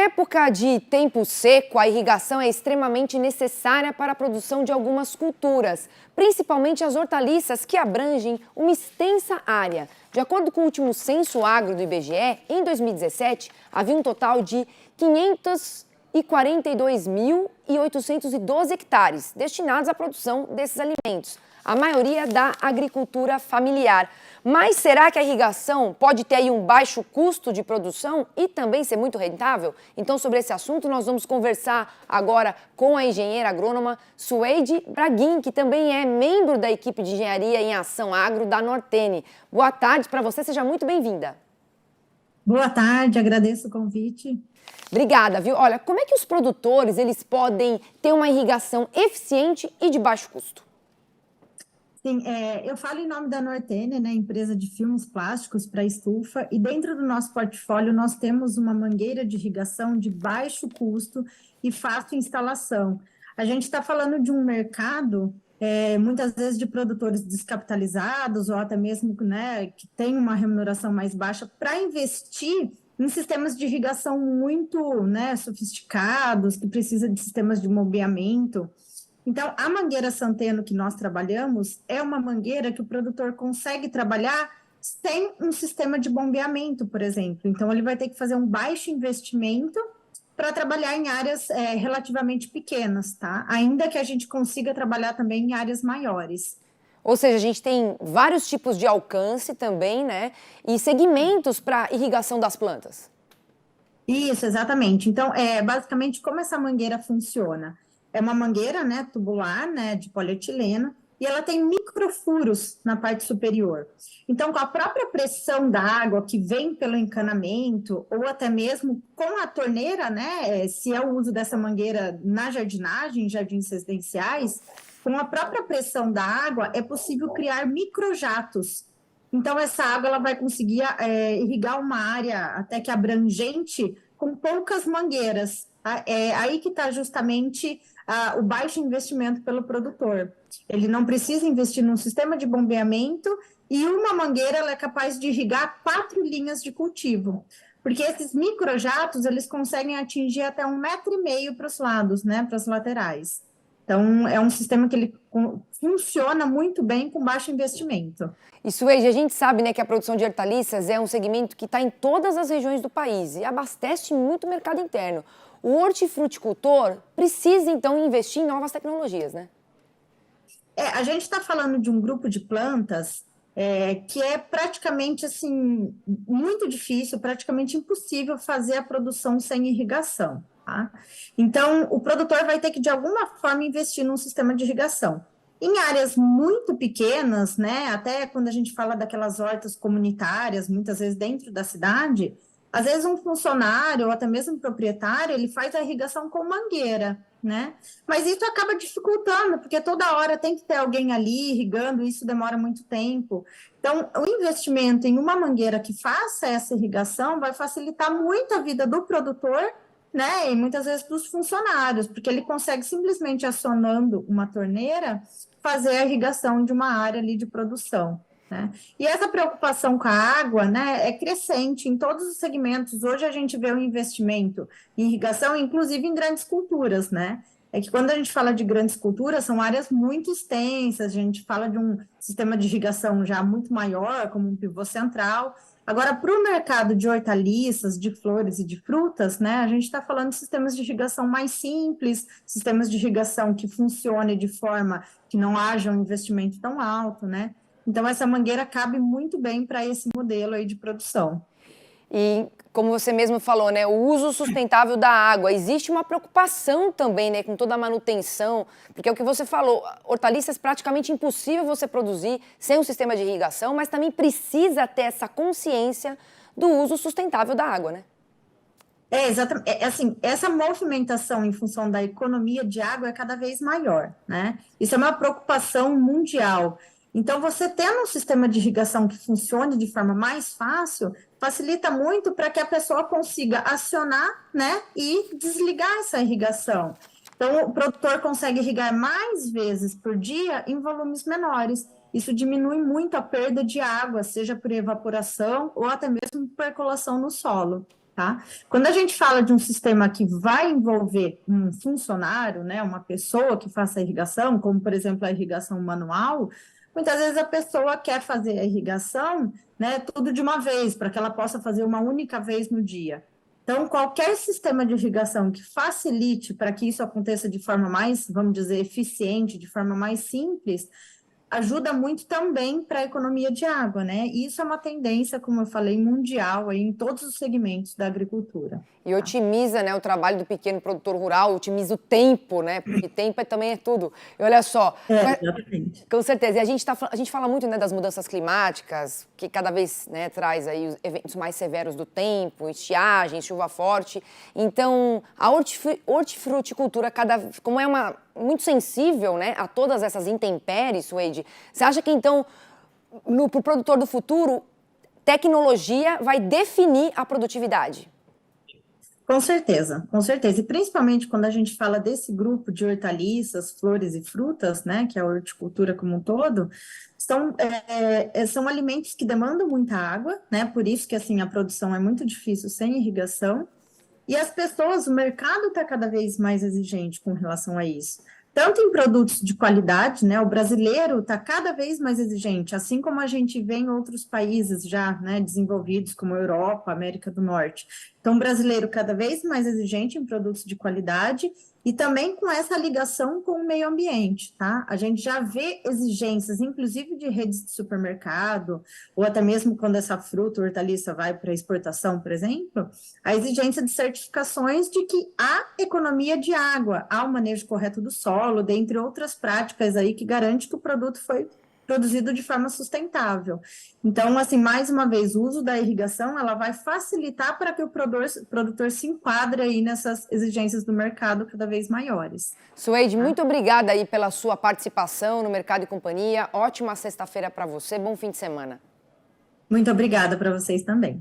época de tempo seco, a irrigação é extremamente necessária para a produção de algumas culturas, principalmente as hortaliças, que abrangem uma extensa área. De acordo com o último censo agro do IBGE, em 2017, havia um total de 542.812 hectares destinados à produção desses alimentos, a maioria da agricultura familiar. Mas será que a irrigação pode ter aí um baixo custo de produção e também ser muito rentável? Então, sobre esse assunto, nós vamos conversar agora com a engenheira agrônoma Sueide Braguin, que também é membro da equipe de engenharia em ação agro da Nortene. Boa tarde para você, seja muito bem-vinda. Boa tarde, agradeço o convite. Obrigada, viu? Olha, como é que os produtores eles podem ter uma irrigação eficiente e de baixo custo? Sim, eu falo em nome da Nortene, né, empresa de filmes plásticos para estufa, e dentro do nosso portfólio nós temos uma mangueira de irrigação de baixo custo e fácil instalação. A gente está falando de um mercado, muitas vezes de produtores descapitalizados ou até mesmo, né, que tem uma remuneração mais baixa para investir em sistemas de irrigação muito, né, sofisticados, que precisa de sistemas de bombeamento. Então, a mangueira Santeno que nós trabalhamos é uma mangueira que o produtor consegue trabalhar sem um sistema de bombeamento, por exemplo. Então, ele vai ter que fazer um baixo investimento para trabalhar em áreas relativamente pequenas, tá? Ainda que a gente consiga trabalhar também em áreas maiores. Ou seja, a gente tem vários tipos de alcance também, né? E segmentos para irrigação das plantas. Isso, exatamente. Então, basicamente, como essa mangueira funciona? É uma mangueira, né, tubular, né, de polietileno, e ela tem microfuros na parte superior. Então, com a própria pressão da água que vem pelo encanamento, ou até mesmo com a torneira, né, se é o uso dessa mangueira na jardinagem, em jardins residenciais, com a própria pressão da água, é possível criar microjatos. Então, essa água ela vai conseguir irrigar uma área até que abrangente com poucas mangueiras. É aí que está justamente o baixo investimento pelo produtor. Ele não precisa investir num sistema de bombeamento e uma mangueira ela é capaz de irrigar 4 linhas de cultivo. Porque esses microjatos, eles conseguem atingir até 1,5 metro para os lados, né, para as laterais. Então, é um sistema que ele funciona muito bem com baixo investimento. Isso aí, a gente sabe, né, que a produção de hortaliças é um segmento que está em todas as regiões do país e abastece muito o mercado interno. O hortifruticultor precisa, então, investir em novas tecnologias, né? A gente está falando de um grupo de plantas que é praticamente, assim, muito difícil, praticamente impossível fazer a produção sem irrigação, tá? Então, o produtor vai ter que, de alguma forma, investir num sistema de irrigação. Em áreas muito pequenas, né, até quando a gente fala daquelas hortas comunitárias, muitas vezes dentro da cidade, às vezes um funcionário ou até mesmo um proprietário, ele faz a irrigação com mangueira, né? Mas isso acaba dificultando, porque toda hora tem que ter alguém ali irrigando, isso demora muito tempo. Então, o investimento em uma mangueira que faça essa irrigação vai facilitar muito a vida do produtor, né? E muitas vezes dos funcionários, porque ele consegue simplesmente acionando uma torneira fazer a irrigação de uma área ali de produção. Né? E essa preocupação com a água, né, é crescente em todos os segmentos. Hoje a gente vê um investimento em irrigação, inclusive em grandes culturas, né? É que quando a gente fala de grandes culturas, são áreas muito extensas, a gente fala de um sistema de irrigação já muito maior, como um pivô central. Agora, para o mercado de hortaliças, de flores e de frutas, né, a gente está falando de sistemas de irrigação mais simples, sistemas de irrigação que funcionem de forma que não haja um investimento tão alto, né? Então, essa mangueira cabe muito bem para esse modelo aí de produção. E, como você mesmo falou, né, o uso sustentável da água. Existe uma preocupação também, né, com toda a manutenção, porque é o que você falou, hortaliças praticamente impossível você produzir sem um sistema de irrigação, mas também precisa ter essa consciência do uso sustentável da água, né? Exatamente. Assim, essa movimentação em função da economia de água é cada vez maior, né? Isso é uma preocupação mundial. Então, você tendo um sistema de irrigação que funcione de forma mais fácil, facilita muito para que a pessoa consiga acionar, né, e desligar essa irrigação. Então, o produtor consegue irrigar mais vezes por dia em volumes menores. Isso diminui muito a perda de água, seja por evaporação ou até mesmo por percolação no solo. tá? Quando a gente fala de um sistema que vai envolver um funcionário, né, uma pessoa que faça a irrigação, como, por exemplo, a irrigação manual, muitas vezes a pessoa quer fazer a irrigação, né, tudo de uma vez, para que ela possa fazer uma única vez no dia. Então, qualquer sistema de irrigação que facilite para que isso aconteça de forma mais, vamos dizer, eficiente, de forma mais simples, ajuda muito também para a economia de água, né? E isso é uma tendência, como eu falei, mundial aí em todos os segmentos da agricultura. E otimiza, né, o trabalho do pequeno produtor rural, otimiza o tempo, né? Porque tempo também é tudo. E olha só, Exatamente. com certeza. E a gente fala muito, né, das mudanças climáticas, que cada vez, né, traz aí os eventos mais severos do tempo, estiagem, chuva forte. Então, a hortifruticultura, como é muito sensível, né, a todas essas intempéries, Suede, você acha que, então, para o produtor do futuro, tecnologia vai definir a produtividade? Com certeza, com certeza. E principalmente quando a gente fala desse grupo de hortaliças, flores e frutas, né, que é a horticultura como um todo, são alimentos que demandam muita água, né, por isso que, assim, a produção é muito difícil sem irrigação, e as pessoas, o mercado está cada vez mais exigente com relação a isso. Tanto em produtos de qualidade, né? O brasileiro está cada vez mais exigente, assim como a gente vê em outros países já, né, desenvolvidos, como a Europa, América do Norte. Então, o brasileiro cada vez mais exigente em produtos de qualidade e também com essa ligação com o meio ambiente, tá? A gente já vê exigências, inclusive de redes de supermercado, ou até mesmo quando essa fruta ou hortaliça vai para exportação, por exemplo, a exigência de certificações de que há economia de água, há o manejo correto do solo, dentre outras práticas aí que garante que o produto foi produzido de forma sustentável. Então, assim, mais uma vez, o uso da irrigação, ela vai facilitar para que o produtor se enquadre aí nessas exigências do mercado cada vez maiores. Suede, muito obrigada aí pela sua participação no Mercado e Companhia. Ótima sexta-feira para você, bom fim de semana. Muito obrigada para vocês também.